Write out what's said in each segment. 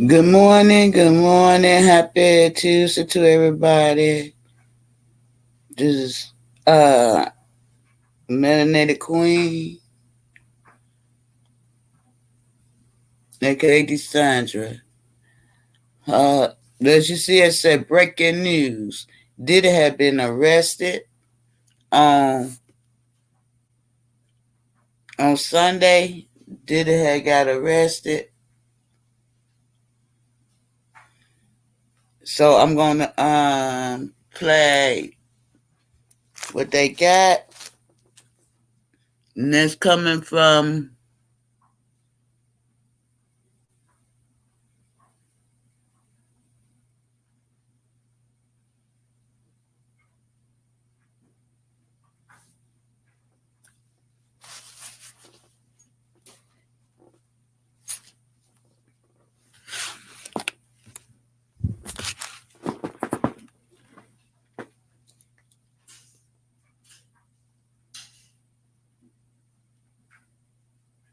Good morning, Happy Tuesday to everybody. This is Melanated Queen, aka Desandra. As you see, it said breaking news. Diddy had been arrested on Sunday. Diddy had got arrested. So I'm gonna play what they got. And that's coming from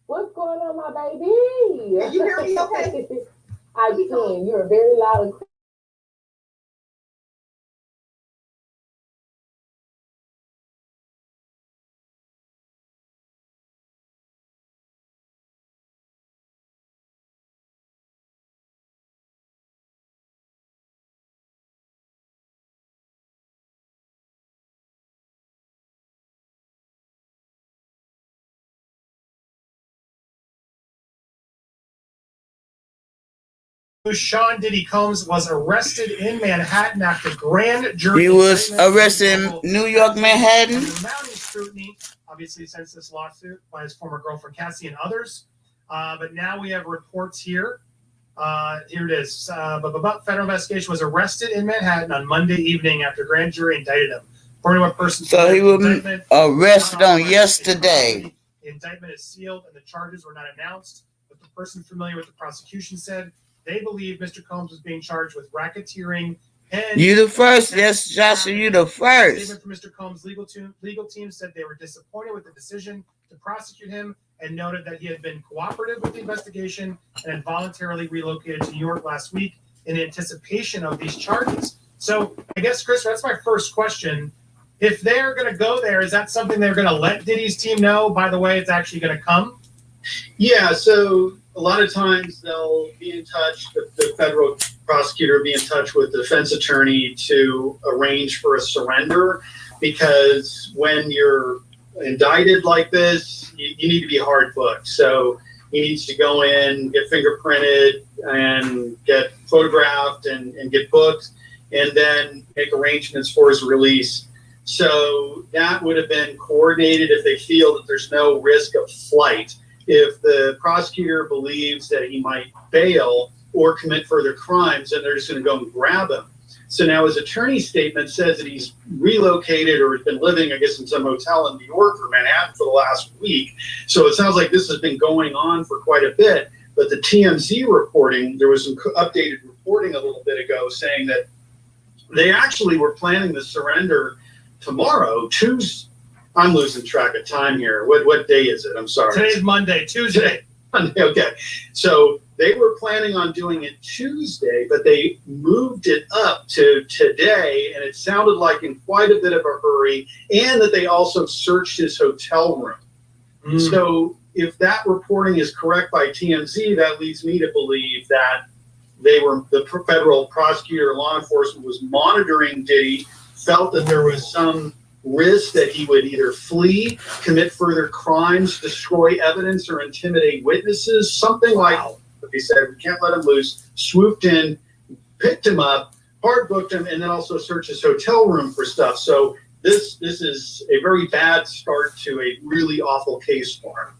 What's going on, my baby? Can you hear me okay? I can. You're very loud and clear. Sean Diddy Combs was arrested in Manhattan after grand jury. He was arrested in New York, Manhattan. Mounting scrutiny, obviously, since this lawsuit by his former girlfriend Cassie and others. But now we have reports here. Here it is. But federal investigation was arrested in Manhattan on Monday evening after grand jury indicted him. According to a person, so he was arrested on yesterday. The indictment is sealed and the charges were not announced. But the person familiar with the prosecution said they believe Mr. Combs was being charged with racketeering. And you the first. Yes, Joshua, you the first. Statement from Mr. Combs' legal team said they were disappointed with the decision to prosecute him and noted that he had been cooperative with the investigation and had voluntarily relocated to New York last week in anticipation of these charges. So I guess, Chris, that's my first question. If they're going to go there, is that something they're going to let Diddy's team know? By the way, it's actually going to come? Yeah, so a lot of times they'll be in touch, the federal prosecutor will be in touch with the defense attorney to arrange for a surrender, because when you're indicted like this, you need to be hard booked. So he needs to go in, get fingerprinted, and get photographed and get booked, and then make arrangements for his release. So that would have been coordinated if they feel that there's no risk of flight. If the prosecutor believes that he might bail or commit further crimes, then they're just going to go and grab him. So now his attorney's statement says that he's relocated or has been living, I guess, in some hotel in New York or Manhattan for the last week. So it sounds like this has been going on for quite a bit. But the TMZ reporting, there was some updated reporting a little bit ago saying that they actually were planning the surrender tomorrow, Tuesday. I'm losing track of time here. What day is it? I'm sorry. Today's Monday, Tuesday. Monday, okay. So they were planning on doing it Tuesday, but they moved it up to today, and it sounded like in quite a bit of a hurry, and that they also searched his hotel room. So if that reporting is correct by TMZ, that leads me to believe that the federal prosecutor, law enforcement was monitoring Diddy, felt that there was some risk that he would either flee, commit further crimes, destroy evidence, or intimidate witnesses, something like what they said. We can't let him loose. Swooped in, picked him up, hard booked him, and then also searched his hotel room for stuff. So this is a very bad start to a really awful case for him.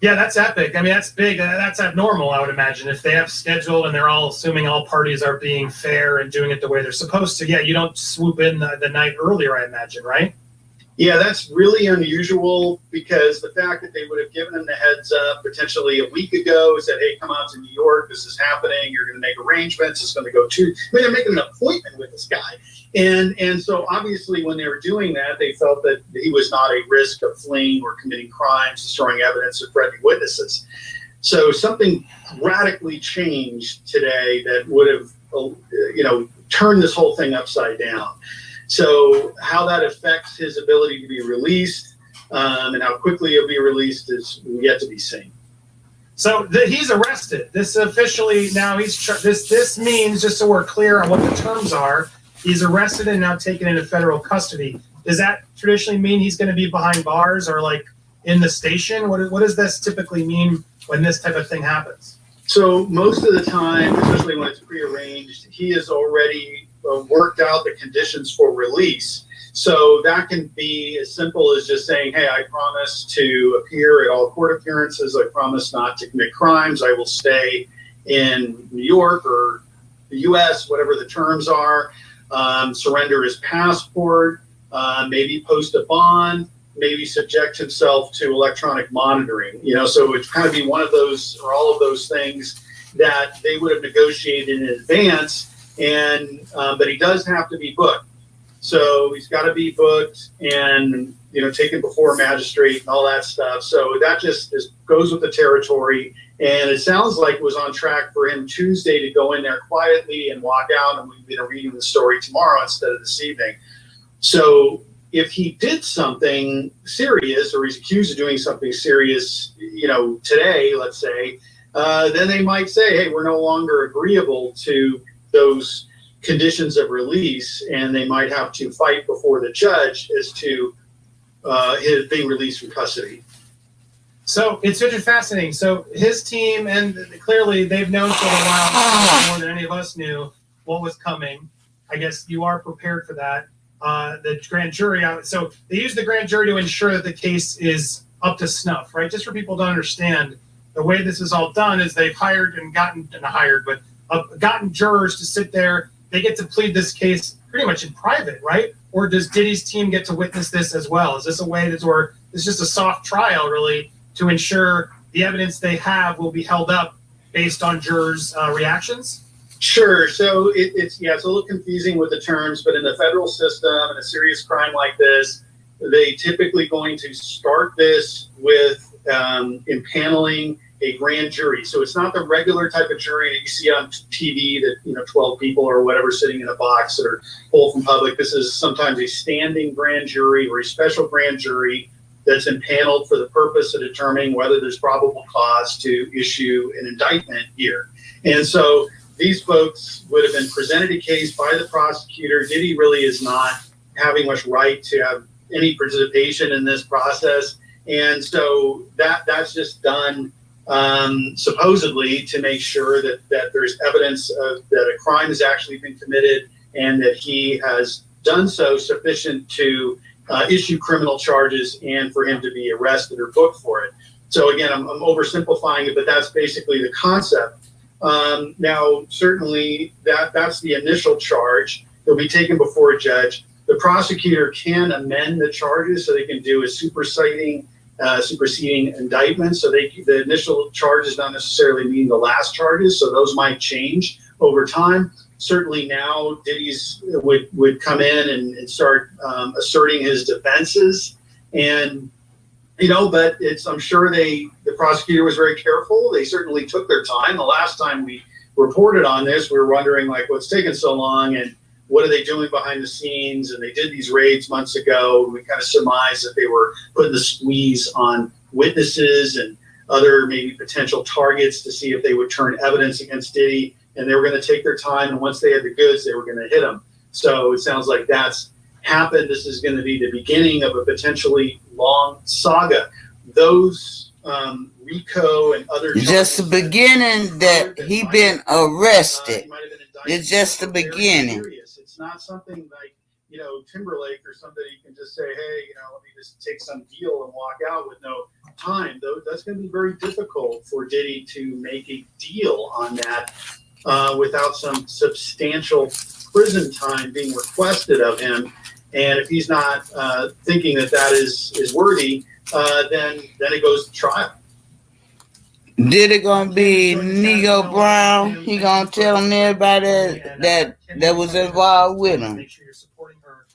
Yeah, that's epic. I mean, that's big. That's abnormal, I would imagine. If they have scheduled and they're all assuming all parties are being fair and doing it the way they're supposed to, yeah, you don't swoop in the night earlier, I imagine, right? Yeah, that's really unusual, because the fact that they would have given him the heads up potentially a week ago, said, hey, come out to New York, this is happening, you're going to make arrangements, it's going to go to, I mean, they're making an appointment with this guy. And so obviously when they were doing that, they felt that he was not a risk of fleeing or committing crimes, destroying evidence, or threatening witnesses. So something radically changed today that would have, turned this whole thing upside down. So how that affects his ability to be released and how quickly he'll be released is yet to be seen. So he's arrested. This officially now this means, just so we're clear on what the terms are, he's arrested and now taken into federal custody. Does that traditionally mean he's going to be behind bars or like in the station? What does this typically mean when this type of thing happens? So most of the time, especially when it's prearranged, he has already worked out the conditions for release. So that can be as simple as just saying, hey, I promise to appear at all court appearances. I promise not to commit crimes. I will stay in New York or the U.S., whatever the terms are. Surrender his passport, maybe post a bond, maybe subject himself to electronic monitoring. So it's kind of be one of those or all of those things that they would have negotiated in advance. But he does have to be booked. So he's got to be booked and, taken before a magistrate and all that stuff. So that just goes with the territory. And it sounds like it was on track for him Tuesday to go in there quietly and walk out. And we've been reading the story tomorrow instead of this evening. So if he did something serious or he's accused of doing something serious, today, let's say, then they might say, hey, we're no longer agreeable to those conditions of release, and they might have to fight before the judge as to his being released from custody. So it's such a fascinating. So his team, and clearly they've known for a while, more than any of us knew what was coming. I guess you are prepared for that. The grand jury, so they use the grand jury to ensure that the case is up to snuff, right? Just for people to understand, the way this is all done is they've gotten jurors to sit there. They get to plead this case pretty much in private, right? Or does Diddy's team get to witness this as well? Is this a way or it's just a soft trial, really, to ensure the evidence they have will be held up based on jurors' reactions? Sure. So it's a little confusing with the terms, but in the federal system, in a serious crime like this, they typically going to start this with impaneling a grand jury. So it's not the regular type of jury that you see on TV that, 12 people or whatever sitting in a box that are pulled from public. This is sometimes a standing grand jury or a special grand jury that's impaneled for the purpose of determining whether there's probable cause to issue an indictment here. And so these folks would have been presented a case by the prosecutor. Diddy really is not having much right to have any participation in this process. And so that's just done supposedly to make sure that there's evidence that a crime has actually been committed and that he has done so sufficient to issue criminal charges and for him to be arrested or booked for it. So again, I'm oversimplifying it, but that's basically the concept. Now, certainly that's the initial charge. They'll be taken before a judge. The prosecutor can amend the charges, so they can do a superseding indictment. So the initial charges not necessarily mean the last charges, so those might change over time. Certainly now Diddy's would come in and start asserting his defenses, and but I'm sure the prosecutor was very careful. They certainly took their time. The last time we reported on this, we were wondering what's taking so long and what are they doing behind the scenes? And they did these raids months ago. We kind of surmised that they were putting the squeeze on witnesses and other maybe potential targets to see if they would turn evidence against Diddy. And they were going to take their time. And once they had the goods, they were going to hit him. So it sounds like that's happened. This is going to be the beginning of a potentially long saga. Those RICO and other just the beginning that he been arrested. It's just the beginning. It's not something like, Timberlake or somebody can just say, hey, let me just take some deal and walk out with no time. Though that's going to be very difficult for Diddy to make a deal on that without some substantial prison time being requested of him. And if he's not thinking that is worthy, then it goes to trial. Did it gonna be Neo Brown? He gonna tell everybody that was involved with him. Make sure you're supporting her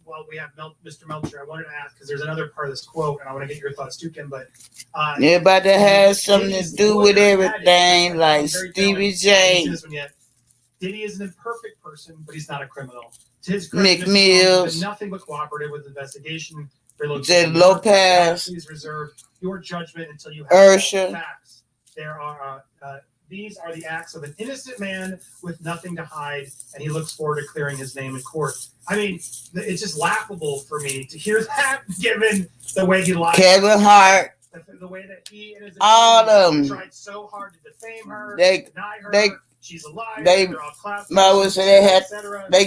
While we have Mr. Melcher, I wanted to ask because there's another part of this quote, and I want to get your thoughts too, Kim. But everybody has something to do with everything, like Stevie J. This one yet. Diddy is an imperfect person, but he's not a criminal. To his credit, Mr. McMills, has been nothing but cooperative with the investigation. J. Lopez, Please reserve your judgment until you have Ursha. facts. These are the acts of an innocent man with nothing to hide, and he looks forward to clearing his name in court. I mean, it's just laughable for me to hear that, given the way he lied. Kevin Hart, the way that he and his all of them tried so hard to defame her, deny her. She's a liar. They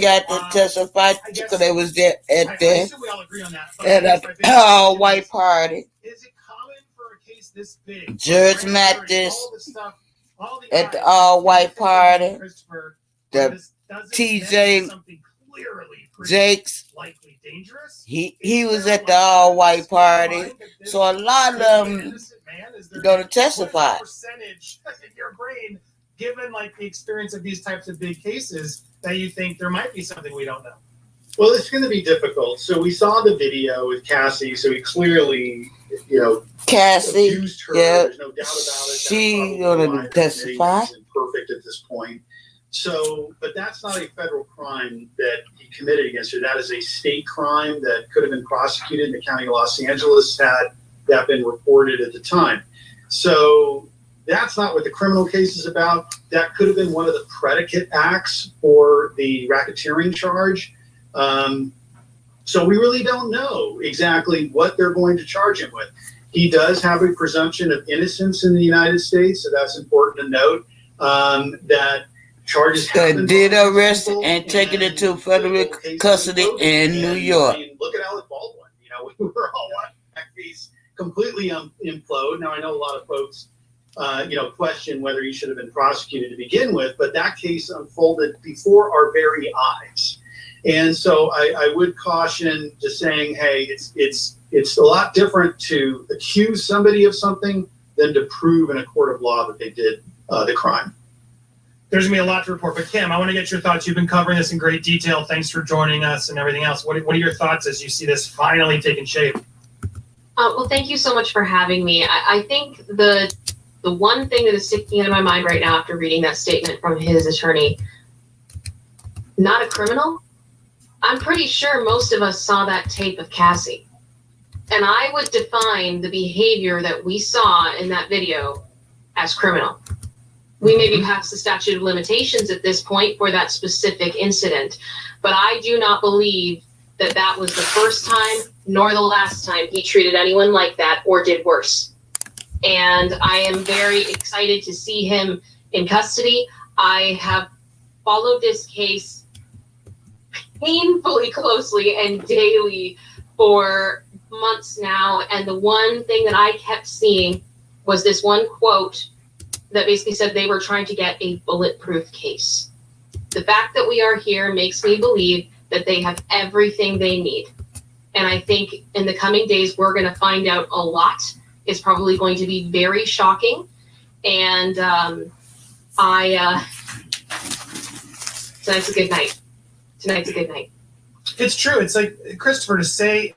got to testify because they was there at the all-white party. Is it common for a case this big? Judge Mathis at the all-white party. The TJ Jakes, he was at the all-white party. So a lot of them going to testify. Percentage in your brain, given like the experience of these types of big cases, that you think there might be something we don't know? Well, it's going to be difficult. So we saw the video with Cassie. So he clearly, Cassie, abused her. Yeah, there's no doubt about it. She going to testify. He's imperfect at this point. So, but that's not a federal crime that he committed against her. That is a state crime that could have been prosecuted in the county of Los Angeles had that been reported at the time. So that's not what the criminal case is about. That could have been one of the predicate acts for the racketeering charge. So we really don't know exactly what they're going to charge him with. He does have a presumption of innocence in the United States, so that's important to note. That charges did arrest and taken it to federal custody in New York. I mean, look at Alec Baldwin. We were all watching that case completely implode. Now I know a lot of folks, question whether he should have been prosecuted to begin with, but that case unfolded before our very eyes. And so I would caution just saying, hey, it's a lot different to accuse somebody of something than to prove in a court of law that they did the crime. There's going to be a lot to report. But Kim, I want to get your thoughts. You've been covering this in great detail. Thanks for joining us and everything else. What are your thoughts as you see this finally taking shape? Well, thank you so much for having me. I think the one thing that is sticking into my mind right now after reading that statement from his attorney, not a criminal. I'm pretty sure most of us saw that tape of Cassie. And I would define the behavior that we saw in that video as criminal. We may be past the statute of limitations at this point for that specific incident, but I do not believe that that was the first time nor the last time he treated anyone like that or did worse. And I am very excited to see him in custody. I have followed this case painfully closely and daily for months now. And the one thing that I kept seeing was this one quote that basically said they were trying to get a bulletproof case. The fact that we are here makes me believe that they have everything they need. And I think in the coming days, we're going to find out a lot. It's probably going to be very shocking. And tonight's a good night. Tonight's a good night. It's true. It's like, Christopher, to say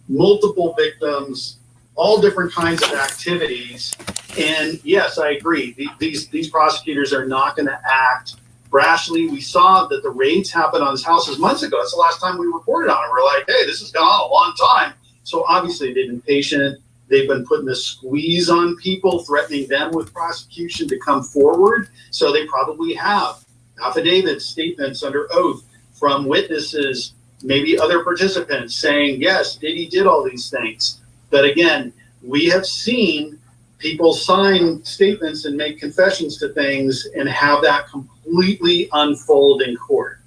multiple victims, all different kinds of activities. And yes, I agree. These prosecutors are not going to act rashly. We saw that the raids happened on his houses months ago. That's the last time we reported on it. We're like, hey, this has gone on a long time. So obviously they've been patient. They've been putting the squeeze on people, threatening them with prosecution to come forward. So they probably have affidavits, statements under oath from witnesses, maybe other participants saying, yes, Diddy did all these things. But again, we have seen people sign statements and make confessions to things and have that completely unfold in court.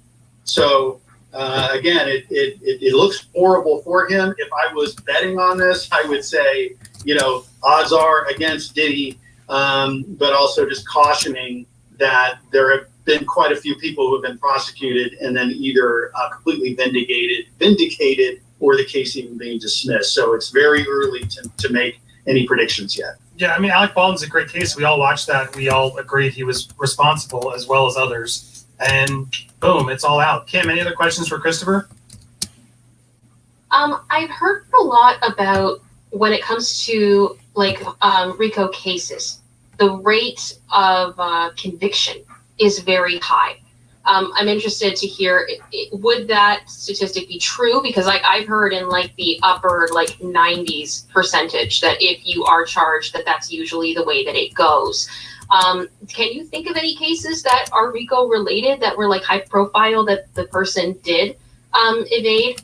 So again, it looks horrible for him. If I was betting on this, I would say, odds are against Diddy, but also just cautioning that there have been quite a few people who have been prosecuted and then either completely vindicated, or the case even being dismissed. So it's very early to make any predictions yet. Yeah, I mean, Alec Baldwin's a great case. We all watched that. We all agreed he was responsible as well as others. And boom, it's all out. Kim, any other questions for Christopher? I've heard a lot about when it comes to RICO cases, the rate of conviction is very high. I'm interested to hear, would that statistic be true? Because I've heard in the upper 90s percentage that if you are charged, that's usually the way that it goes. Can you think of any cases that are RICO related that were high profile that the person did evade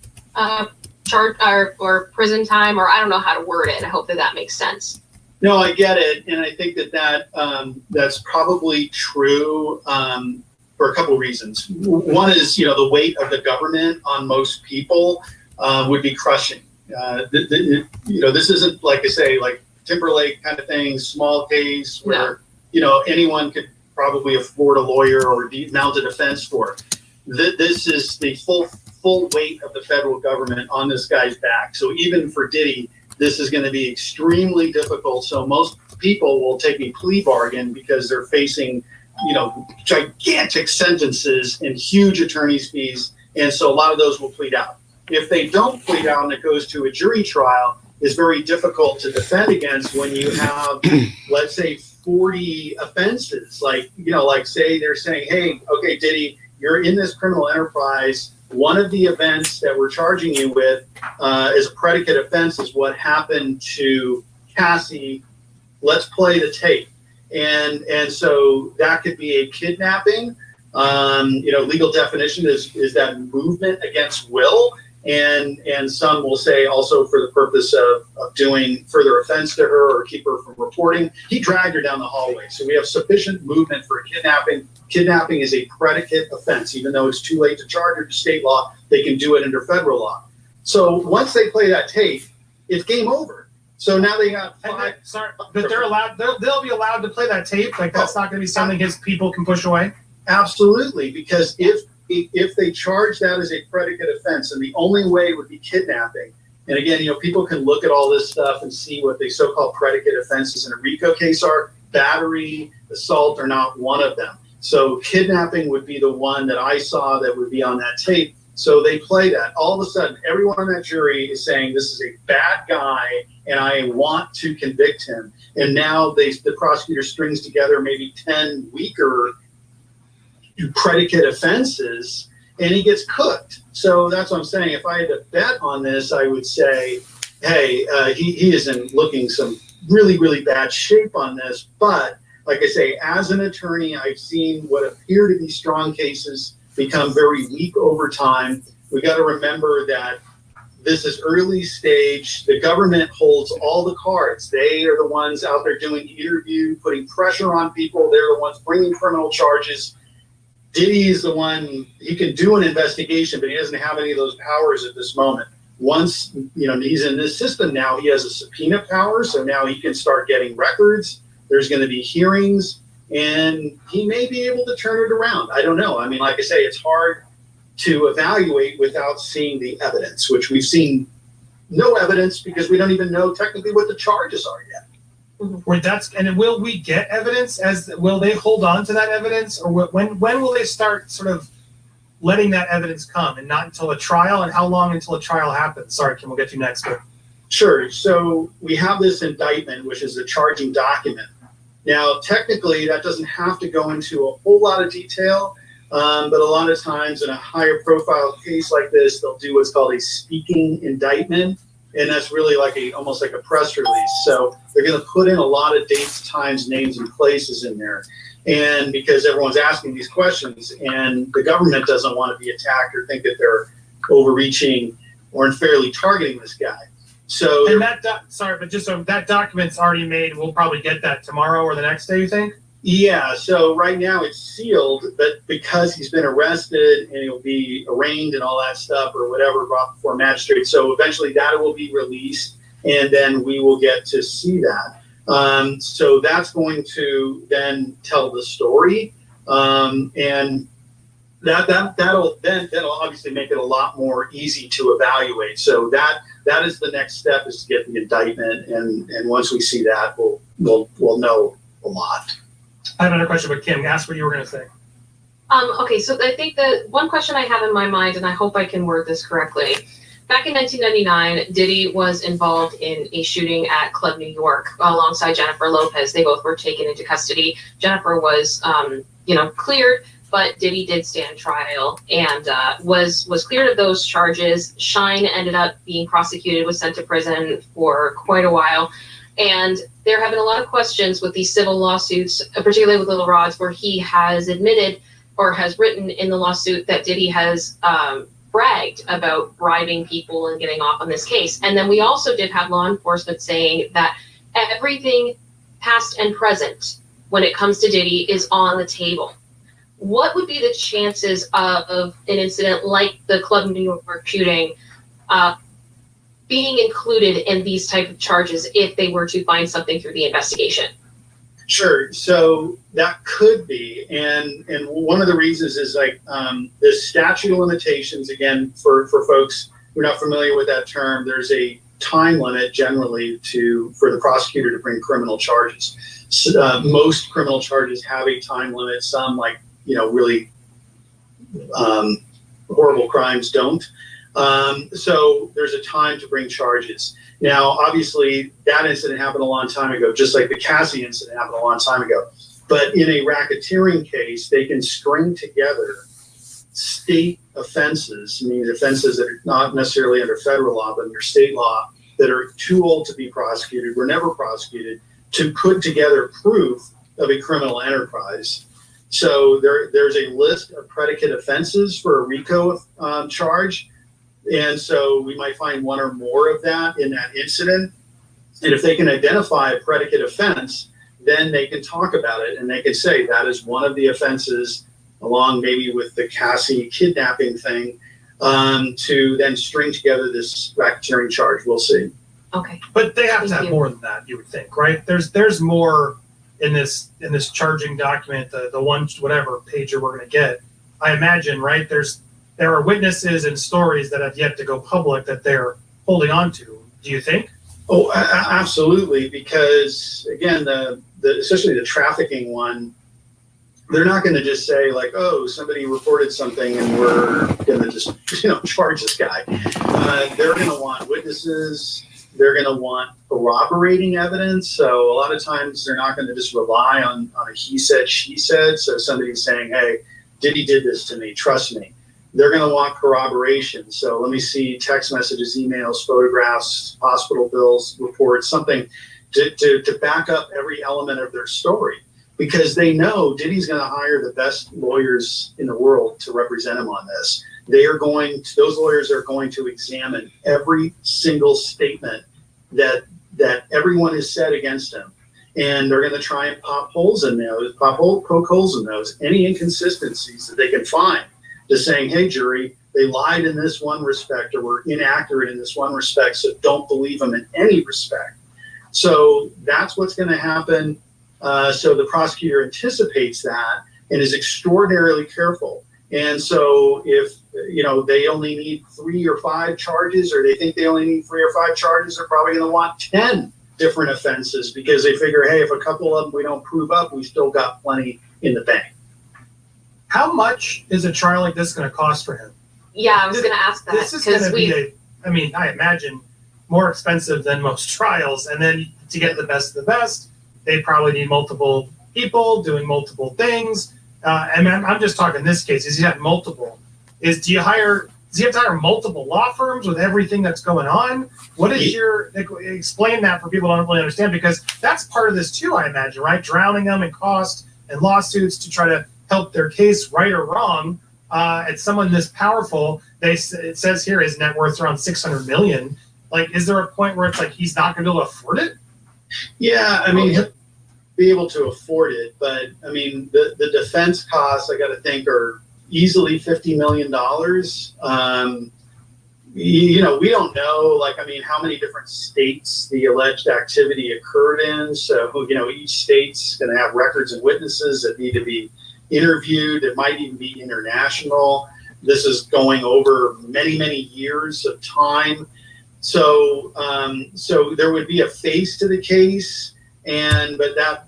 charge or prison time, or I don't know how to word it. I hope that makes sense. No, I get it, and I think that's probably true for a couple of reasons. One is the weight of the government on most people would be crushing. This isn't like I say Timberlake kind of thing, small case where anyone could probably afford a lawyer or mount a defense for. This is the full weight of the federal government on this guy's back. So even for Diddy, this is going to be extremely difficult. So most people will take a plea bargain because they're facing, gigantic sentences and huge attorney's fees. And so a lot of those will plead out. If they don't plead out and it goes to a jury trial, it's very difficult to defend against when you have, let's say, 40 offenses. Say they're saying, hey, okay, Diddy, you're in this criminal enterprise. One of the events that we're charging you with as a predicate offense is what happened to Cassie. Let's play the tape. And so that could be a kidnapping. Legal definition is that movement against will. And some will say also for the purpose of doing further offense to her or keep her from reporting. He dragged her down the hallway. So we have sufficient movement for a kidnapping. Kidnapping is a predicate offense. Even though it's too late to charge under state law, they can do it under federal law. So once they play that tape, it's game over. So now they got five. But they're allowed. They'll be allowed to play that tape. That's not going to be something his people can push away. Absolutely, because if they charge that as a predicate offense, and the only way would be kidnapping. And again, people can look at all this stuff and see what the so-called predicate offenses in a RICO case are. Battery, assault are not one of them. So kidnapping would be the one that I saw that would be on that tape. So they play that. All of a sudden, everyone on that jury is saying this is a bad guy and I want to convict him. And now the prosecutor strings together maybe 10 weaker predicate offenses and he gets cooked. So that's what I'm saying. If I had to bet on this, I would say, hey, he is in looking some really, really bad shape on this. But like I say, as an attorney, I've seen what appear to be strong cases become very weak over time. We got to remember that this is early stage. The government holds all the cards. They are the ones out there doing the interview, putting pressure on people. They're the ones bringing criminal charges. Diddy is the one, he can do an investigation, but he doesn't have any of those powers at this moment. Once, he's in this system now, he has a subpoena power, so now he can start getting records. There's going to be hearings, and he may be able to turn it around. I don't know. I mean, like I say, it's hard to evaluate without seeing the evidence, which we've seen no evidence because we don't even know technically what the charges are yet. And will we get evidence? Will they hold on to that evidence, or when will they start sort of letting that evidence come and not until a trial, and how long until a trial happens? Sorry, Kim, we'll get to you next. But Sure. So we have this indictment, which is the charging document. Now, technically, that doesn't have to go into a whole lot of detail, but a lot of times in a higher profile case like this, they'll do what's called a speaking indictment, and that's really like almost like a press release. So they're going to put in a lot of dates, times, names, and places in there. And because everyone's asking these questions, and the government doesn't want to be attacked or think that they're overreaching or unfairly targeting this guy. So, and that document's already made. We'll probably get that tomorrow or the next day, you think? yeah, so right now it's sealed, but because he's been arrested and he'll be arraigned and all that stuff or whatever, brought before magistrate. So eventually that will be released, and then we will get to see that. So that's going to then tell the story, and that'll obviously make it a lot more easy to evaluate. So that is the next step, is to get the indictment, and once we see that, we'll know a lot. I have another question, but Kim, ask what you were going to say. Okay, so I think the one question I have in my mind, and I hope I can word this correctly. Back in 1999, Diddy was involved in a shooting at Club New York alongside Jennifer Lopez. They both were taken into custody. Jennifer was, cleared, but Diddy did stand trial and was cleared of those charges. Shine ended up being prosecuted, was sent to prison for quite a while. And there have been a lot of questions with these civil lawsuits, particularly with Little Rods, where he has admitted or has written in the lawsuit that Diddy has bragged about bribing people and getting off on this case. And then we also did have law enforcement saying that everything past and present when it comes to Diddy is on the table. What would be the chances of an incident like the Club New York shooting being included in these type of charges if they were to find something through the investigation? Sure. So that could be, and one of the reasons is like the statute of limitations. Again, for folks who are not familiar with that term, there's a time limit generally for the prosecutor to bring criminal charges. So, most criminal charges have a time limit. Some, really horrible crimes don't. So there's a time to bring charges. Now, obviously, that incident happened a long time ago, just like the Cassie incident happened a long time ago. But in a racketeering case, they can string together state offenses, meaning offenses that are not necessarily under federal law, but under state law, that are too old to be prosecuted, were never prosecuted, to put together proof of a criminal enterprise. So there's a list of predicate offenses for a RICO charge. And so we might find one or more of that in that incident. And if they can identify a predicate offense, then they can talk about it, and they can say that is one of the offenses, along maybe with the Cassie kidnapping thing, to then string together this racketeering charge. We'll see. Okay. But they have to have more than that, you would think, right? There's more in this charging document, the one whatever pager we're going to get. I imagine, right? There are witnesses and stories that have yet to go public that they're holding on to. Do you think? Oh, absolutely. Because again, especially the trafficking one, they're not going to just say like, oh, somebody reported something and we're going to just, charge this guy. They're going to want witnesses. They're going to want corroborating evidence. So a lot of times they're not going to just rely on a he said, she said. So somebody's saying, hey, Diddy did this to me, trust me. They're going to want corroboration. So let me see text messages, emails, photographs, hospital bills, reports, something to back up every element of their story, because they know Diddy's going to hire the best lawyers in the world to represent him on this. Those lawyers are going to examine every single statement that everyone has said against him. And they're going to try and poke holes in those, any inconsistencies that they can find. Just saying, hey, jury, they lied in this one respect or were inaccurate in this one respect, so don't believe them in any respect. So that's what's going to happen. So the prosecutor anticipates that and is extraordinarily careful. And so if, they only need 3 or 5 charges, or they think they only need 3 or 5 charges, they're probably going to want 10 different offenses, because they figure, hey, if a couple of them we don't prove up, we still got plenty in the bank. How much is a trial like this going to cost for him? Yeah, I was going to ask that. This is going to be I imagine, more expensive than most trials. And then to get the best of the best, they probably need multiple people doing multiple things. And I'm just talking this case. Is he had multiple? Does he have to hire multiple law firms with everything that's going on? What is explain that for people who don't really understand, because that's part of this too, I imagine, right? Drowning them in cost and lawsuits to try to help their case, right or wrong. It's someone this powerful. It says here his net worth around $600 million. Like, is there a point where it's like he's not going to be able to afford it? Yeah, I mean, he'll be able to afford it, but I mean, the defense costs, I got to think, are easily $50 million. We don't know, how many different states the alleged activity occurred in. So, each state's going to have records and witnesses that need to be interviewed. It might even be international. This is going over many, many years of time. So there would be a face to the case, but that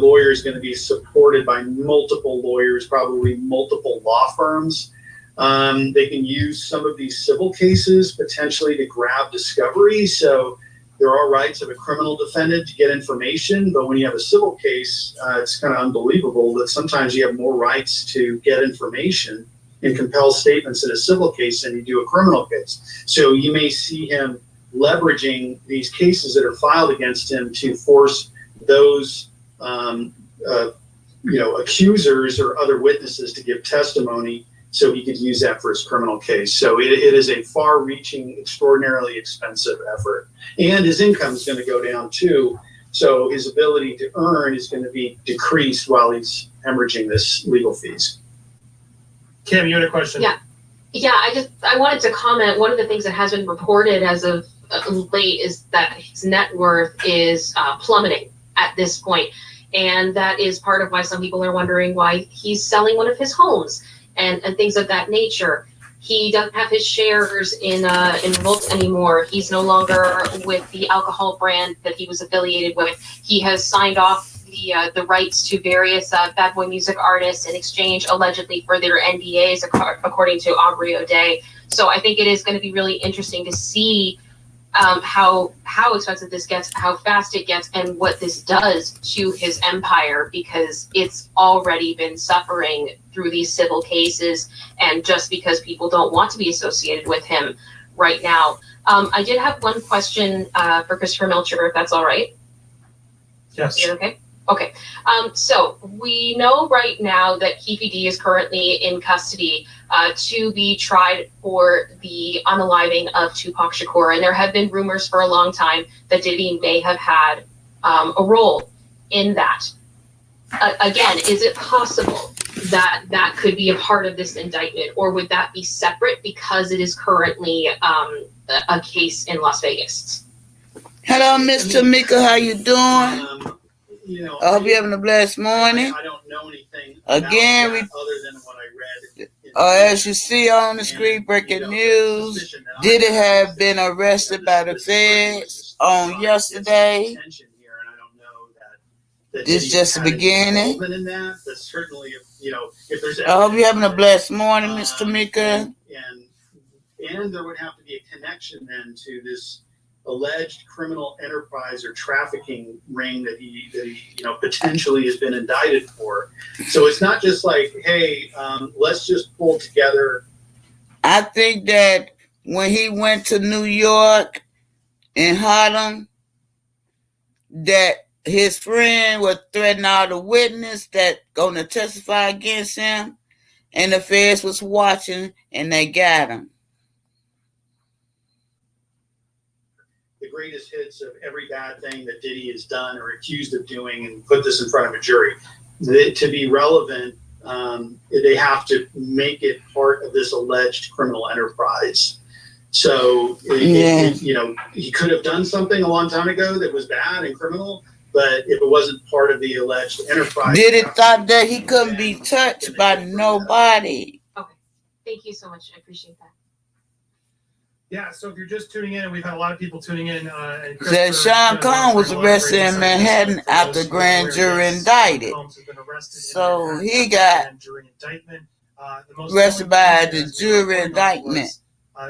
lawyer is going to be supported by multiple lawyers, probably multiple law firms. They can use some of these civil cases potentially to grab discovery. So there are rights of a criminal defendant to get information, but when you have a civil case, it's kind of unbelievable that sometimes you have more rights to get information and compel statements in a civil case than you do a criminal case. So you may see him leveraging these cases that are filed against him to force those accusers or other witnesses to give testimony so he could use that for his criminal case. So it is a far-reaching, extraordinarily expensive effort. And his income is going to go down too. So his ability to earn is going to be decreased while he's hemorrhaging this legal fees. Kim, you had a question? Yeah, I wanted to comment. One of the things that has been reported as of late is that his net worth is plummeting at this point. And that is part of why some people are wondering why he's selling one of his homes and things of that nature. He doesn't have his shares in Volt anymore. He's no longer with the alcohol brand that he was affiliated with. He has signed off the rights to various bad boy music artists in exchange, allegedly, for their NDAs, according to Aubrey O'Day. So I think it is going to be really interesting to see how expensive this gets, how fast it gets, and what this does to his empire, because it's already been suffering through these civil cases, and just because people don't want to be associated with him right now. I did have one question for Christopher Melcher, if that's all right. Yes. Is it okay? Okay. So we know right now that Hppy D is currently in custody to be tried for the unaliving of Tupac Shakur. And there have been rumors for a long time that Diddy may have had a role in that. Again, is it possible that that could be a part of this indictment, or would that be separate because it is currently a case in Las Vegas? Hello, Mr. Mika. How you doing? I hope you're having a blessed morning. I don't know anything Again, other than what I read. As you see on the screen, breaking news, Diddy have been arrested by the feds on yesterday. This is just the beginning. I hope you're having a blessed morning, Mr. Mika. And there would have to be a connection then to this alleged criminal enterprise or trafficking ring that he potentially has been indicted for. So it's not just like, hey, let's just pull together. I think that when he went to New York and Harlem, that his friend was threatening all the witnesses that going to testify against him, and the feds was watching, and they got him. The greatest hits of every bad thing that Diddy has done or accused of doing, and put this in front of a jury. To be relevant, they have to make it part of this alleged criminal enterprise. So, he could have done something a long time ago that was bad and criminal, but if it wasn't part of the alleged enterprise. Diddy thought that he couldn't be touched by nobody. Okay. Thank you so much. I appreciate that. Yeah, so if you're just tuning in, and we've had a lot of people tuning in. And That Sean Combs was arrested in Manhattan after grand jury indicted. So he got arrested by the jury indictment.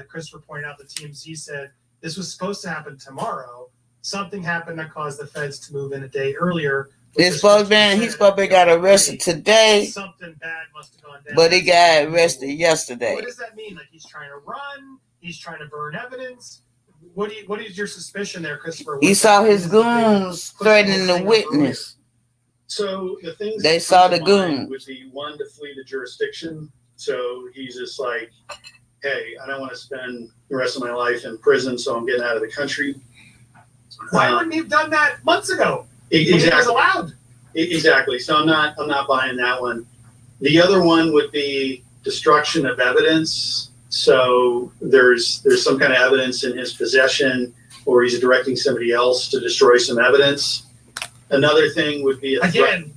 Christopher pointed out the TMZ said this was supposed to happen tomorrow. Something happened that caused the feds to move in a day earlier. He's supposed to be got arrested today, something bad must have gone down. but he got arrested yesterday. What does that mean? Like he's trying to run? He's trying to burn evidence? What is your suspicion there, Christopher? He saw his goons threatening the witness. So the things they saw the goons would be one, to flee the jurisdiction. So he's just like, hey, I don't want to spend the rest of my life in prison, so I'm getting out of the country. Why wouldn't he have done that months ago? Exactly. He was allowed. Exactly. So I'm not buying that one. The other one would be destruction of evidence. So there's some kind of evidence in his possession, or he's directing somebody else to destroy some evidence. Another thing would be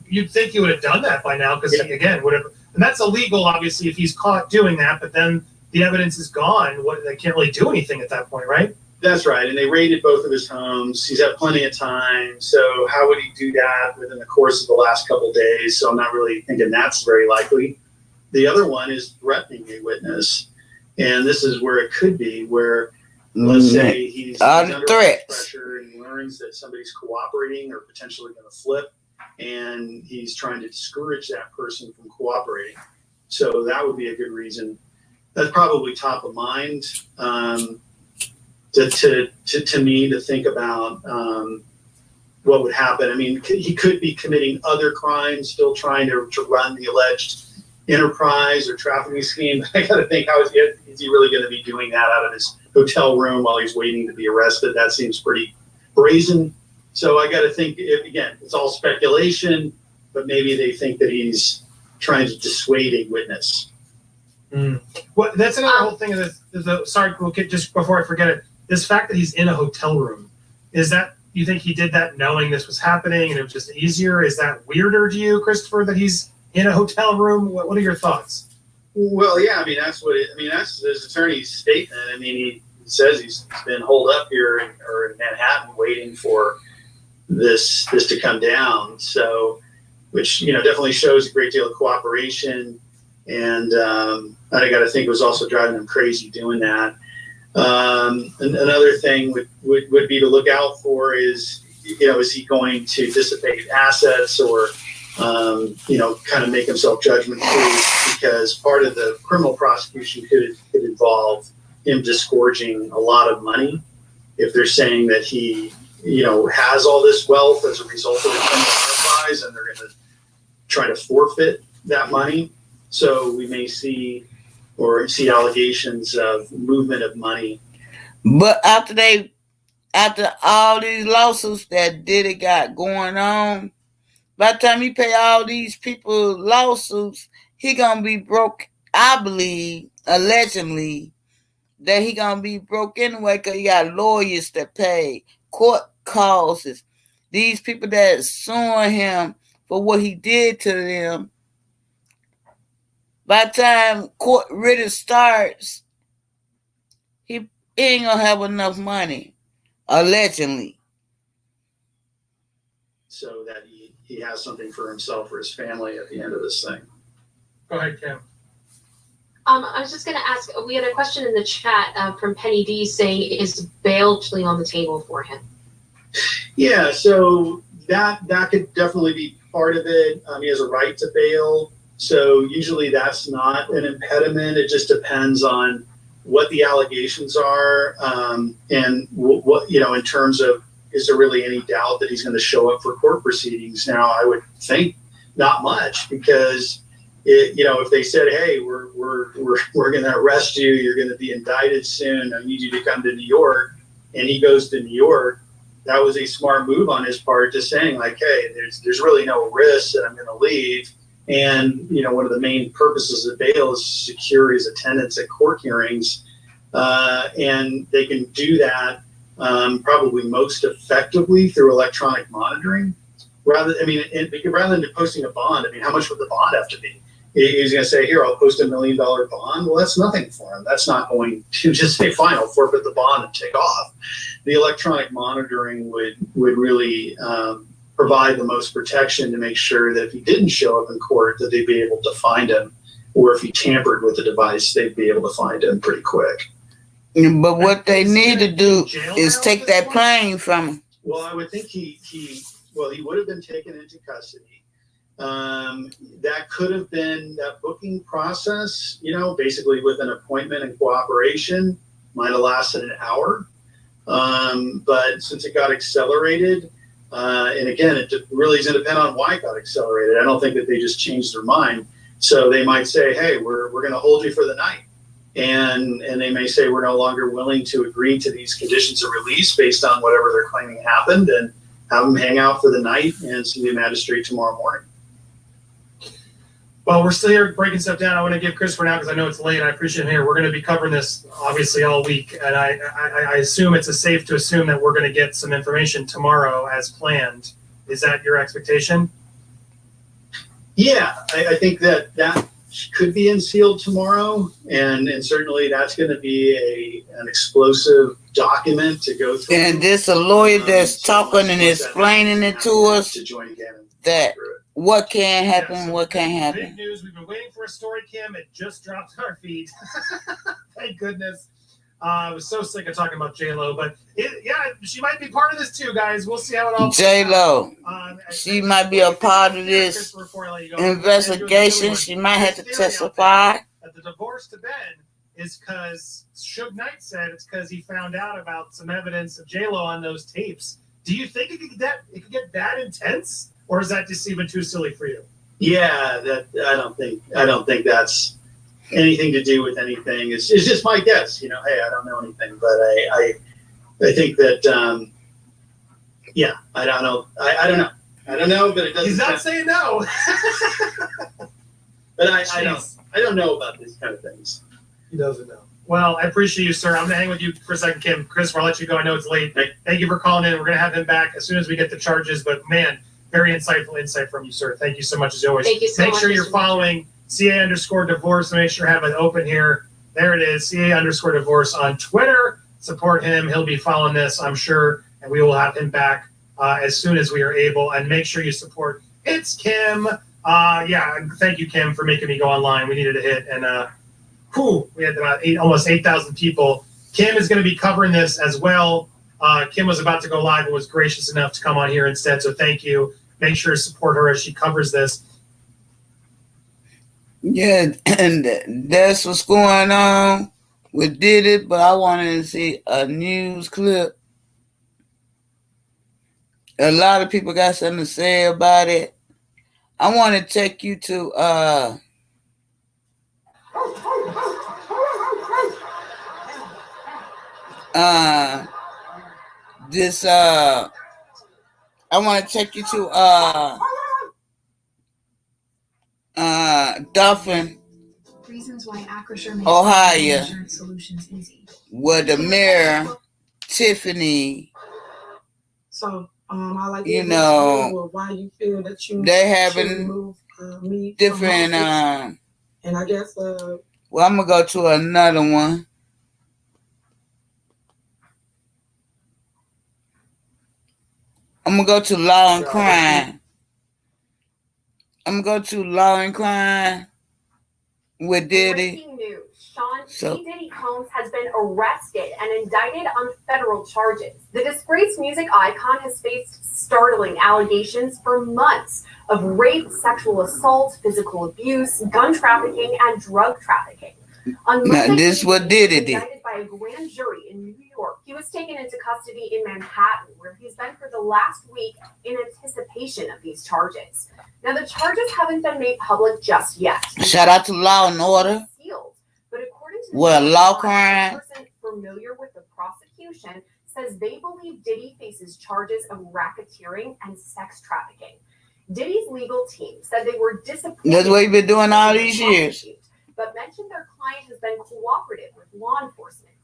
you'd think he would have done that by now, because he would have, and that's illegal, obviously, if he's caught doing that. But then the evidence is gone. They can't really do anything at that point, right? That's right. And they raided both of his homes. He's had plenty of time. So how would he do that within the course of the last couple of days? So I'm not really thinking that's very likely. The other one is threatening a witness. And this is where it could be, where let's say he's under pressure and he learns that somebody's cooperating or potentially going to flip, and he's trying to discourage that person from cooperating. So that would be a good reason. That's probably top of mind. To me, to think about what would happen. I mean, he could be committing other crimes, still trying to run the alleged enterprise or trafficking scheme. I got to think, how is he really going to be doing that out of his hotel room while he's waiting to be arrested? That seems pretty brazen. So I got to think, again, it's all speculation, but maybe they think that he's trying to dissuade a witness. Well, that's another whole thing of sorry, just before I forget it. This fact that he's in a hotel room, is that, you think he did that knowing this was happening and it was just easier? Is that weirder to you, Christopher, that he's in a hotel room? What are your thoughts? Well, yeah, that's his attorney's statement. I mean, he says he's been holed up here in Manhattan waiting for this to come down. So, which, definitely shows a great deal of cooperation. And I got to think it was also driving him crazy doing that. And another thing would be to look out for is he going to dissipate assets or, kind of make himself judgment free, because part of the criminal prosecution could involve him disgorging a lot of money. If they're saying that he, has all this wealth as a result of the criminal enterprise, and they're going to try to forfeit that money. So we may see allegations of movement of money. But after all these lawsuits that Diddy got going on, by the time he pay all these people lawsuits, he gonna be broke. I believe, allegedly, that he gonna be broke anyway, because he got lawyers that pay, court causes. These people that suing him for what he did to them, by the time court really starts, he ain't gonna have enough money, allegedly. So that he has something for himself or his family at the end of this thing. Go ahead, Kim. I was just going to ask, we had a question in the chat from Penny D saying, is bail actually on the table for him? Yeah, so that could definitely be part of it. He has a right to bail. So usually that's not an impediment. It just depends on what the allegations are, and what in terms of, is there really any doubt that he's going to show up for court proceedings? Now, I would think not much, because if they said, hey, we're going to arrest you, you're going to be indicted soon, I need you to come to New York, and he goes to New York, that was a smart move on his part, just saying like, hey, there's really no risk that I'm going to leave. And, one of the main purposes of bail is to secure his attendance at court hearings. And they can do that probably most effectively through electronic monitoring. Rather than posting a bond, how much would the bond have to be? He's going to say, here, I'll post $1 million bond. Well, that's nothing for him. That's not going to just say, fine, I'll forfeit the bond and take off. The electronic monitoring would really provide the most protection to make sure that if he didn't show up in court, that they'd be able to find him. Or if he tampered with the device, they'd be able to find him pretty quick. But what they need to do is take that plane from him. Well, I would think he would have been taken into custody. That could have been that booking process, basically with an appointment and cooperation, might have lasted an hour. But since it got accelerated, and again, it really is going to depend on why it got accelerated. I don't think that they just changed their mind. So they might say, hey, we're going to hold you for the night. And they may say, we're no longer willing to agree to these conditions of release based on whatever they're claiming happened, and have them hang out for the night and see the magistrate tomorrow morning. Well, we're still here breaking stuff down. I want to give Christopher now because I know it's late. I appreciate him here. We're going to be covering this obviously all week, and I assume it's safe to assume that we're going to get some information tomorrow as planned. Is that your expectation? Yeah, I think that could be unsealed tomorrow, and certainly that's going to be an explosive document to go through. And this a lawyer that's talking and explaining it to us to join again that what can happen, what can't happen. Big news. We've been waiting for a story, Kim. It just dropped on our feed. Thank goodness. I was so sick of talking about J-Lo, but she might be part of this too, guys. We'll see how it all plays J-Lo, out. she might be a part of this investigation. She might have to testify. That the divorce to Ben is because Suge Knight said it's because he found out about some evidence of J-Lo on those tapes. Do you think it could get that intense, or is that just even too silly for you? Yeah, I don't think that's anything to do with anything. It's just my guess. Hey, I don't know anything, but I think that I don't know. I don't know, but it doesn't. He's not saying no. But I don't know about these kind of things. He doesn't know. Well, I appreciate you, sir. I'm going to hang with you for a second, Kim. Christopher, I'll let you go. I know it's late. Thank you for calling in. We're going to have him back as soon as we get the charges. But, man, very insightful insight from you, sir. Thank you so much, as always. Thank you so much. Make sure you're following CA_divorce. Make sure I have it open here. There it is, CA_divorce on Twitter. Support him. He'll be following this, I'm sure. And we will have him back as soon as we are able. And make sure you support It's Kim. Thank you, Kim, for making me go online. We needed a hit. And we had about almost 8,000 people. Kim is going to be covering this as well. Kim was about to go live and was gracious enough to come on here instead. So thank you. Make sure to support her as she covers this. Yeah, and that's what's going on with Diddy, but I wanted to see a news clip. A lot of people got something to say about it. I want to take you to I want to take you to Dauphin, Ohio, where the mayor, Tiffany, So I like why you feel that you they having move me different and I guess well, I'm gonna go to another one. I'm gonna go to Law and Crime. With Diddy. Breaking news. Sean Diddy Combs has been arrested and indicted on federal charges. The disgraced music icon has faced startling allegations for months of rape, sexual assault, physical abuse, gun trafficking, and drug trafficking. On Monday, this what Diddy did. Indicted by a grand jury in New York. He was taken into custody in Manhattan, where he's been for the last week in anticipation of these charges. Now, the charges haven't been made public just yet. Shout out to Law and Order. Sealed. But according to Law Crime. a person familiar with the prosecution says they believe Diddy faces charges of racketeering and sex trafficking. Diddy's legal team said they were disappointed. That's what he's been doing all these years. But mentioned their client has been cooperative with law enforcement.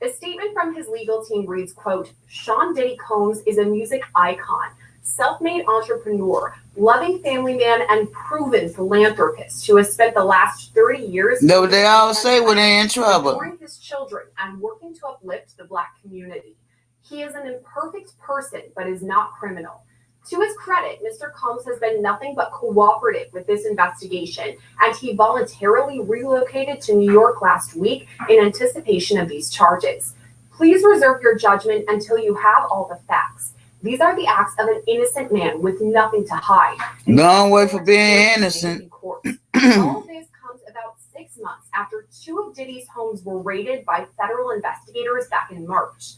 A statement from his legal team reads, quote, Sean Diddy Combs is a music icon, self-made entrepreneur, loving family man, and proven philanthropist who has spent the last 30 years No, they all say when they're in trouble. supporting his children and working to uplift the Black community. He is an imperfect person, but is not criminal. To his credit, Mr. Combs has been nothing but cooperative with this investigation, and he voluntarily relocated to New York last week in anticipation of these charges. Please reserve your judgment until you have all the facts. These are the acts of an innocent man with nothing to hide. Long way for being innocent. All of this comes about 6 months after 2 of Diddy's homes were raided by federal investigators back in March.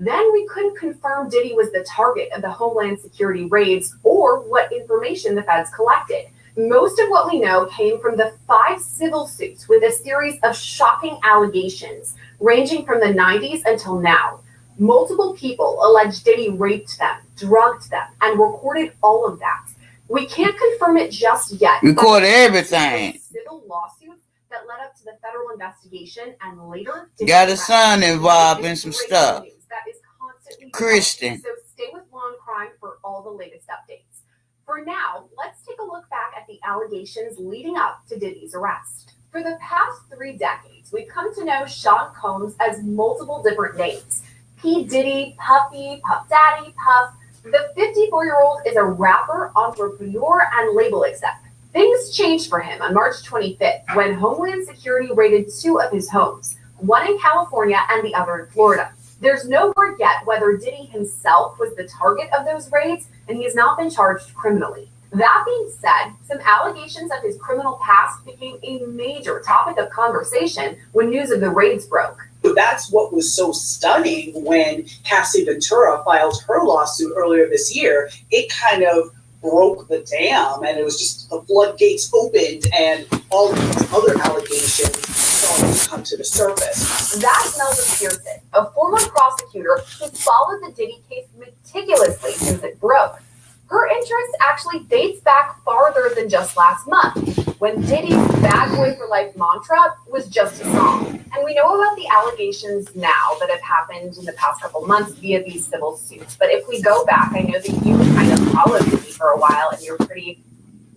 Then we couldn't confirm Diddy was the target of the Homeland Security raids or what information the feds collected. Most of what we know came from the 5 civil suits with a series of shocking allegations ranging from the 90s until now. Multiple people alleged Diddy raped them, drugged them, and recorded all of that. We can't confirm it just yet. Recorded everything. Civil lawsuits that led up to the federal investigation and later got a son involved in some stuff. That is constantly Christian. So stay with Law and Crime for all the latest updates. For now, let's take a look back at the allegations leading up to Diddy's arrest. For the past 3 decades, we've come to know Sean Combs as multiple different names. P. Diddy, Puffy, Puff Daddy, Puff. The 54-year-old is a rapper, entrepreneur, and label exec. Things changed for him on March 25th when Homeland Security raided 2 of his homes, one in California and the other in Florida. There's no word yet whether Diddy himself was the target of those raids, and he has not been charged criminally. That being said, some allegations of his criminal past became a major topic of conversation when news of the raids broke. That's what was so stunning when Cassie Ventura filed her lawsuit earlier this year. It kind of broke the dam, and it was just the floodgates opened, and all these other allegations started to come to the surface. That is Melvin Pearson, a former prosecutor who followed the Diddy case meticulously since it broke. Her interest actually dates back farther than just last month, when Diddy's Bad Boy for Life mantra was just a song. And we know about the allegations now that have happened in the past couple months via these civil suits. But if we go back, I know that you kind of followed Diddy for a while and you're pretty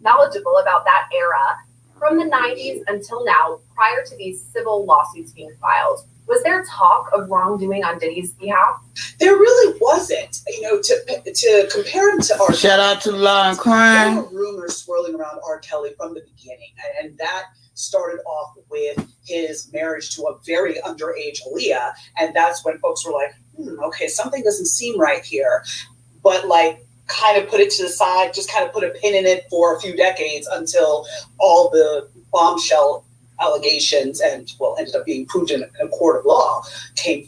knowledgeable about that era. From the 90s until now, prior to these civil lawsuits being filed, was there talk of wrongdoing on Diddy's behalf? There really wasn't. You know, to compare him to R. Shout out to Law and Crime. There were rumors swirling around R. Kelly from the beginning, and that started off with his marriage to a very underage Aaliyah, and that's when folks were like, okay, something doesn't seem right here. But like, kind of put it to the side, just kind of put a pin in it for a few decades until all the bombshell allegations and ended up being proved in a court of law came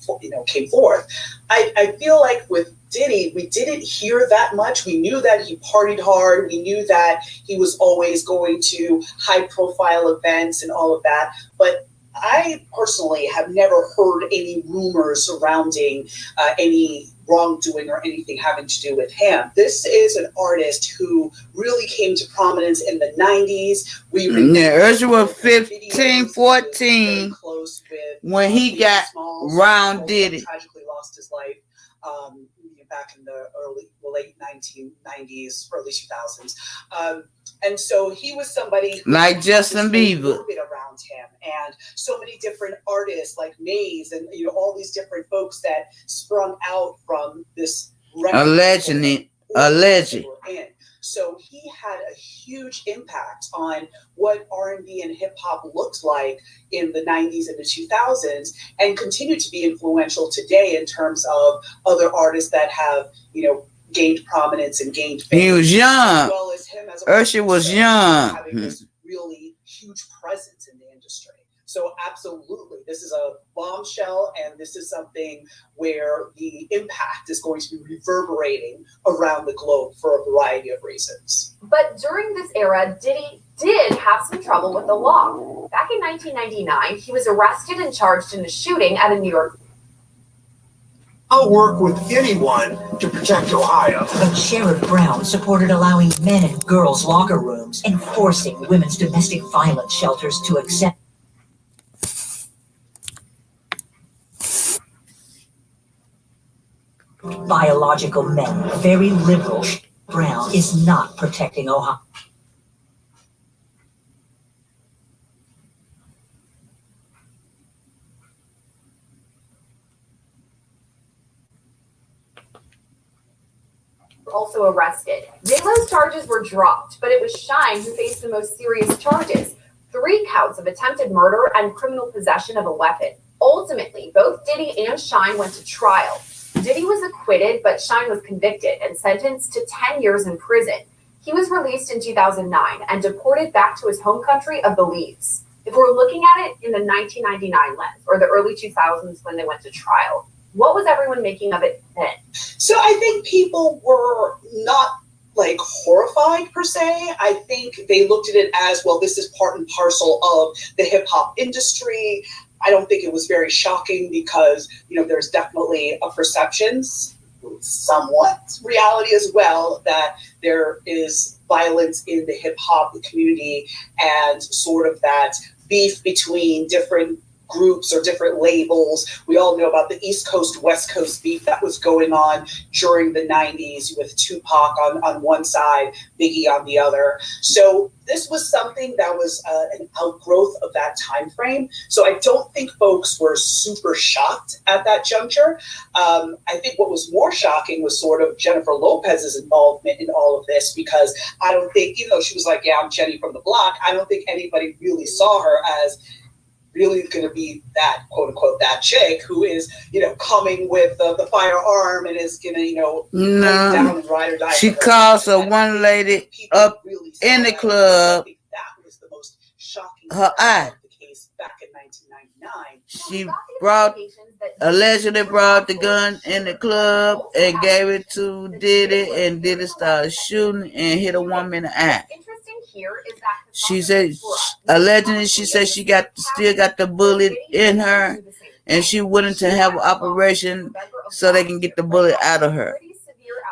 forth. I feel like with Diddy, we didn't hear that much. We knew that he partied hard. We knew that he was always going to high profile events and all of that. But I personally have never heard any rumors surrounding any wrongdoing or anything having to do with him. This is an artist who really came to prominence in the 90s. Usher was 15, 14 when he got round Diddy. Tragically lost his life back in the late 1990s, early 2000s. And so he was somebody who like Justin Bieber around him, and so many different artists like Maze, and all these different folks that sprung out from this allegedly. So he had a huge impact on what R&B and hip hop looked like in the 90s and the 2000s, and continued to be influential today in terms of other artists that have, gained prominence and gained fame. He was young. As well as him as a Usher was young. Having this really huge presence in the industry. So absolutely, this is a bombshell, and this is something where the impact is going to be reverberating around the globe for a variety of reasons. But during this era, Diddy did have some trouble with the law. Back in 1999, he was arrested and charged in a shooting at a New York. I'll work with anyone to protect Ohio. But Sheriff Brown supported allowing men and girls' locker rooms and forcing women's domestic violence shelters to accept biological men, very liberal. Brown is not protecting Ohio. Also arrested. J-Lo's charges were dropped, but it was Shine who faced the most serious charges. 3 counts of attempted murder and criminal possession of a weapon. Ultimately, both Diddy and Shine went to trial. Diddy was acquitted, but Shine was convicted and sentenced to 10 years in prison. He was released in 2009 and deported back to his home country of Belize. If we're looking at it in the 1999 lens, or the early 2000s when they went to trial, what was everyone making of it then? So I think people were not like horrified per se. I think they looked at it as, well, this is part and parcel of the hip hop industry. I don't think it was very shocking because, you know, there's definitely a perception, somewhat reality as well, that there is violence in the hip hop community and sort of that beef between different groups or different labels. We all know about the East Coast, West Coast beef that was going on during the 90s with Tupac on one side, Biggie on the other. So this was something that was an outgrowth of that time frame. So I don't think folks were super shocked at that juncture. I think what was more shocking was sort of Jennifer Lopez's involvement in all of this, because I don't think, even though she was like, yeah, I'm Jenny from the block, I don't think anybody really saw her as really going to be that, quote unquote, that chick who is, you know, coming with the firearm and is going to, you know, down and ride or die. She calls her one lady up really in the club. I think that was the most shocking her eye. Of the case back in 1999. She allegedly brought the gun in the club and gave it to Diddy, and Diddy started shooting and hit a woman in the eye. She said, allegedly, she said she still got the bullet in her, and she willing to have an operation so they can get the bullet out of her.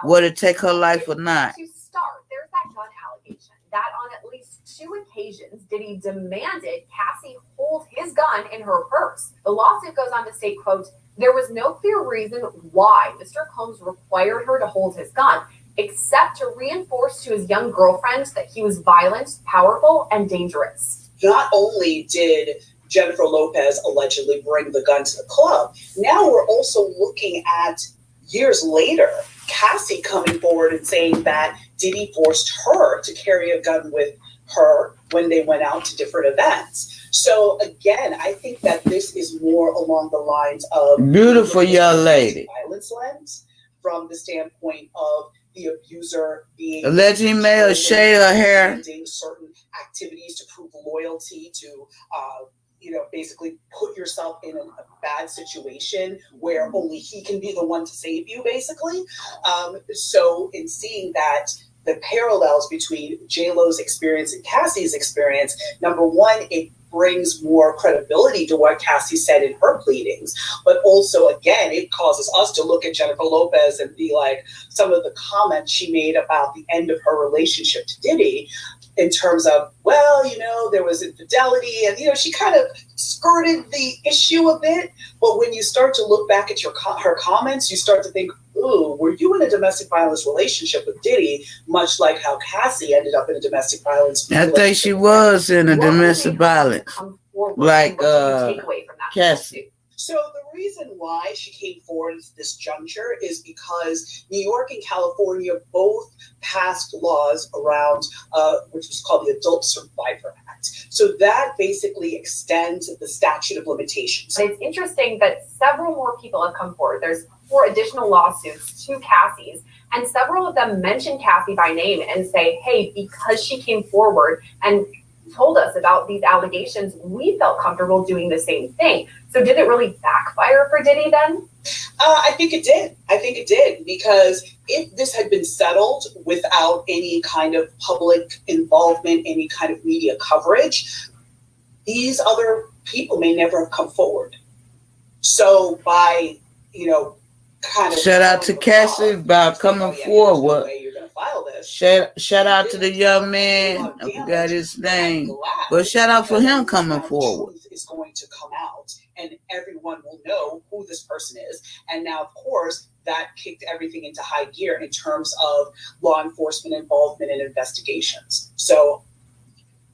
Would it take her life or not? To start, there's that gun allegation that on at least 2 occasions, Diddy demanded Cassie hold his gun in her purse. The lawsuit goes on to state, quote, there was no clear reason why Mr. Combs required her to hold his gun, except to reinforce to his young girlfriend that he was violent, powerful, and dangerous. Not only did Jennifer Lopez allegedly bring the gun to the club, now we're also looking at, years later, Cassie coming forward and saying that Diddy forced her to carry a gun with her when they went out to different events. So again, I think that this is more along the lines of beautiful young lady violence lens, from the standpoint of the abuser being allegedly made her shade her hair, certain activities to prove loyalty, to basically put yourself in a bad situation where only he can be the one to save you, basically. So in seeing that, the parallels between J-Lo's experience and Cassie's experience, number one, it brings more credibility to what Cassie said in her pleadings. But also, again, it causes us to look at Jennifer Lopez and be like, some of the comments she made about the end of her relationship to Diddy, in terms of, well, there was infidelity, and, she kind of skirted the issue a bit. But when you start to look back at her comments, you start to think, ooh, were you in a domestic violence relationship with Diddy, much like how Cassie ended up in a domestic violence relationship? I think she was in a domestic violence, like Cassie. So the reason why she came forward at this juncture is because New York and California both passed laws around, which was called the Adult Survivor Act. So that basically extends the statute of limitations. It's interesting that several more people have come forward. There's 4 additional lawsuits to Cassie's, and several of them mention Cassie by name and say, hey, because she came forward and told us about these allegations, we felt comfortable doing the same thing. So did it really backfire for Diddy then? I think it did, because if this had been settled without any kind of public involvement, any kind of media coverage, these other people may never have come forward. So by, kind of... Shout out to Cassie about coming forward. Shout out to the young man. I forgot his name. But shout out for him coming forward. Is going to come out, and everyone will know who this person is. And now, of course, that kicked everything into high gear in terms of law enforcement involvement in investigations. So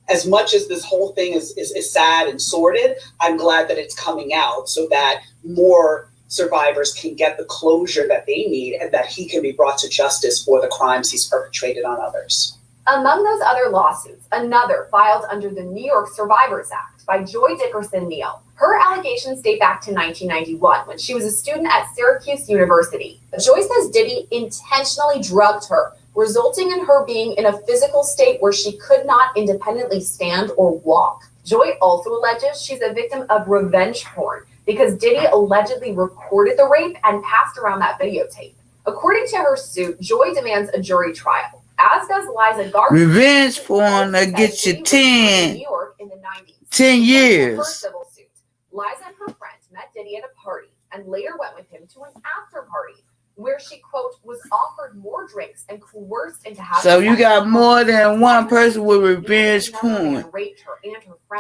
as much as this whole thing is sad and sordid, I'm glad that it's coming out so that more survivors can get the closure that they need and that he can be brought to justice for the crimes he's perpetrated on others. Among those other lawsuits, another filed under the New York Survivors Act by Joy Dickerson Neal. Her allegations date back to 1991 when she was a student at Syracuse University. Joy says Diddy intentionally drugged her, resulting in her being in a physical state where she could not independently stand or walk. Joy also alleges she's a victim of revenge porn because Diddy allegedly recorded the rape and passed around that videotape. According to her suit, Joy demands a jury trial, as does Liza Garfield. Revenge porn will get you 10 New York in the 90s. 10 years. Her civil suit. Liza and her friend met Diddy at a party and later went with him to an after party where she, quote, was offered more drinks and coerced into having So you got more than one person with revenge porn.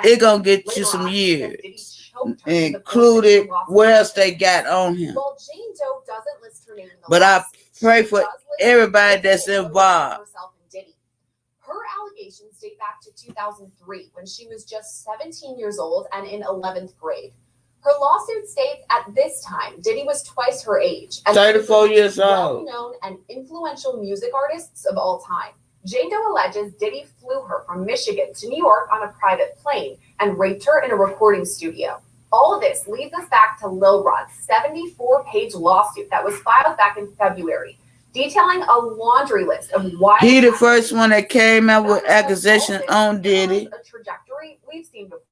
It gonna get you some years, included what else they got on him. Well, Jane Doe doesn't list her name in the But I lawsuit, pray she for does list everybody that's herself involved. and Diddy. Her allegations date back to 2003 when she was just 17 years old and in 11th grade. Her lawsuit states at this time, Diddy was twice her age. And 34 years old. Well-known and influential music artists of all time. Jane Doe alleges Diddy flew her from Michigan to New York on a private plane and raped her in a recording studio. All of this leads us back to Lil Rod's 74-page lawsuit that was filed back in February, detailing a laundry list of why He the first one that came out with accusation on Diddy. A trajectory we've seen before.